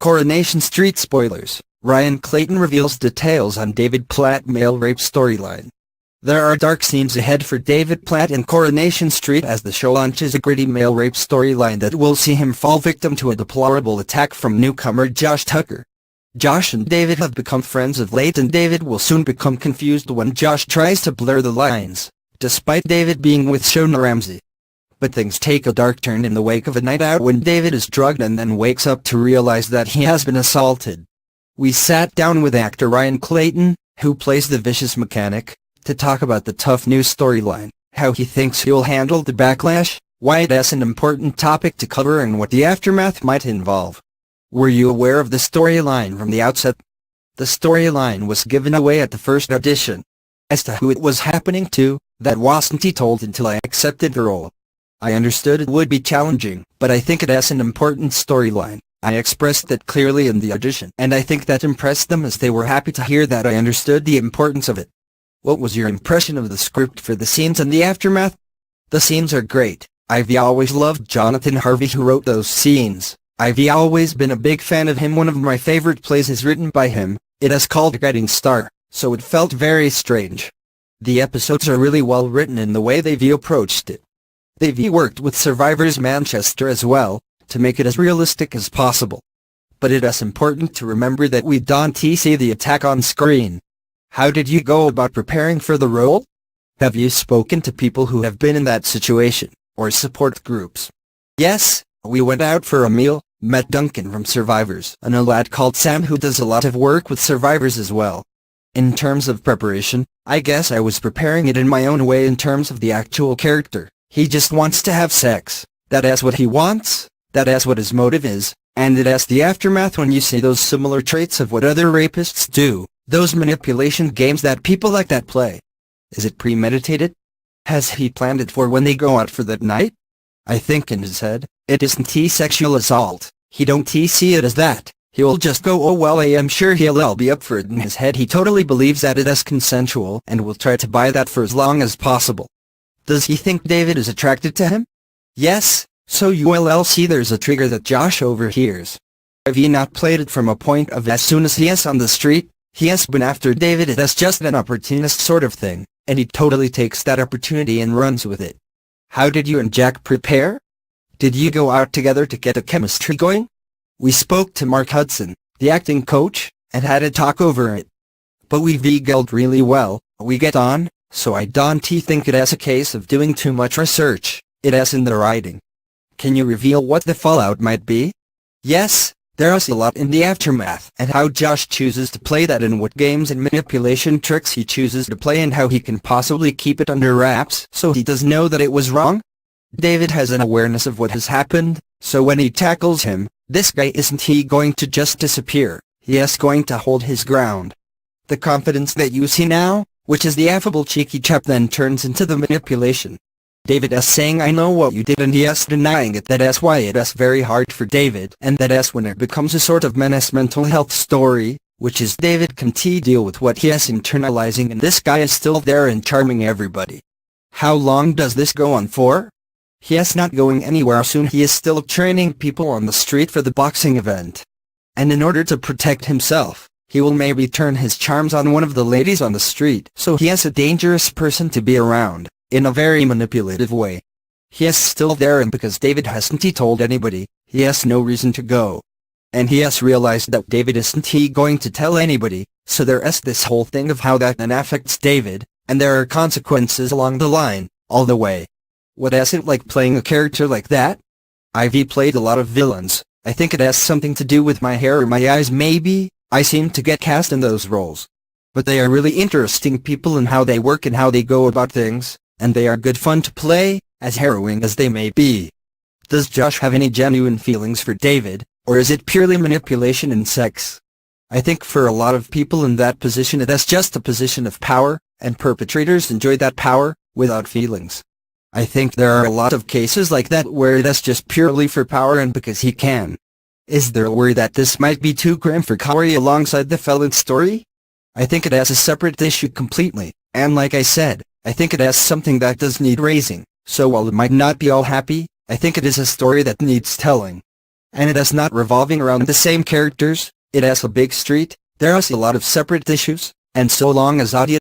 Coronation Street spoilers, Ryan Clayton reveals details on David Platt male rape storyline. There are dark scenes ahead for David Platt in Coronation Street as the show launches a gritty male rape storyline that will see him fall victim to a deplorable attack from newcomer Josh Tucker. Josh and David have become friends of late, and David will soon become confused when Josh tries to blur the lines, despite David being with Shona Ramsey. But things take a dark turn in the wake of a night out when David is drugged and then wakes up to realize that he has been assaulted. We sat down with actor Ryan Clayton, who plays the vicious mechanic, to talk about the tough new storyline, how he thinks he'll handle the backlash, why it's an important topic to cover, and what the aftermath might involve. Were you aware of the storyline from the outset? The storyline was given away at the first audition. As to who it was happening to, that wasn't told until I accepted the role. I understood it would be challenging, but I think it's an important storyline. I expressed that clearly in the audition, and I think that impressed them, as they were happy to hear that I understood the importance of it. What was your impression of the script for the scenes and the aftermath? The scenes are great. I've always loved Jonathan Harvey, who wrote those scenes. I've always been a big fan of him. One of my favorite plays is written by him. It is called Guiding Star, so it felt very strange. The episodes are really well written in the way they've approached it. They've worked with Survivors Manchester as well, to make it as realistic as possible. But it is important to remember that we don't see the attack on screen. How did you go about preparing for the role? Have you spoken to people who have been in that situation, or support groups? Yes, we went out for a meal, met Duncan from Survivors, and a lad called Sam who does a lot of work with Survivors as well. In terms of preparation, I guess I was preparing it in my own way. In terms of the actual character, he just wants to have sex. That is what he wants, that is what his motive is, and it is the aftermath when you see those similar traits of what other rapists do, those manipulation games that people like that play. Is it premeditated? Has he planned it for when they go out for that night? I think in his head, it isn't sexual assault. He don't see it as that. He'll just go, oh well, I am sure he'll be up for it. In his head he totally believes that it is consensual and will try to buy that for as long as possible. Does he think David is attracted to him? Yes, so you'll see there's a trigger that Josh overhears. Have you not played it from a point of as soon as he is on the street, he has been after David? It is just an opportunist sort of thing, and he totally takes that opportunity and runs with it. How did you and Jack prepare? Did you go out together to get the chemistry going? We spoke to Mark Hudson, the acting coach, and had a talk over it. But we gelled really well, we get on, so I don't think it is a case of doing too much research, it is in the writing. Can you reveal what the fallout might be? Yes, there is a lot in the aftermath, and how Josh chooses to play that, and what games and manipulation tricks he chooses to play, and how he can possibly keep it under wraps so he does know that it was wrong. David has an awareness of what has happened, so when he tackles him, this guy isn't going to just disappear, he is going to hold his ground. The confidence that you see now, which is the affable cheeky chap, then turns into the manipulation. David is saying I know what you did, and he is denying it. That is why it is very hard for David, and that is when it becomes a sort of menace mental health story, which is David can deal with what he is internalizing, and this guy is still there and charming everybody. How long does this go on for? He is not going anywhere soon. He is still training people on the street for the boxing event. And in order to protect himself, he will maybe turn his charms on one of the ladies on the street, so he is a dangerous person to be around, in a very manipulative way. He is still there, and because David hasn't told anybody, he has no reason to go. And he has realized that David isn't going to tell anybody, so there is this whole thing of how that then affects David, and there are consequences along the line, all the way. What is it like playing a character like that? I've played a lot of villains. I think it has something to do with my hair or my eyes maybe. I seem to get cast in those roles. But they are really interesting people in how they work and how they go about things, and they are good fun to play, as harrowing as they may be. Does Josh have any genuine feelings for David, or is it purely manipulation and sex? I think for a lot of people in that position it is just a position of power, and perpetrators enjoy that power, without feelings. I think there are a lot of cases like that where it is just purely for power and because he can. Is there a worry that this might be too grim for Corey alongside the felon story? I think it is a separate issue completely, and like I said, I think it is something that does need raising, so while it might not be all happy, I think it is a story that needs telling. And it is not revolving around the same characters, it has a big street, there is a lot of separate issues, and so long as audience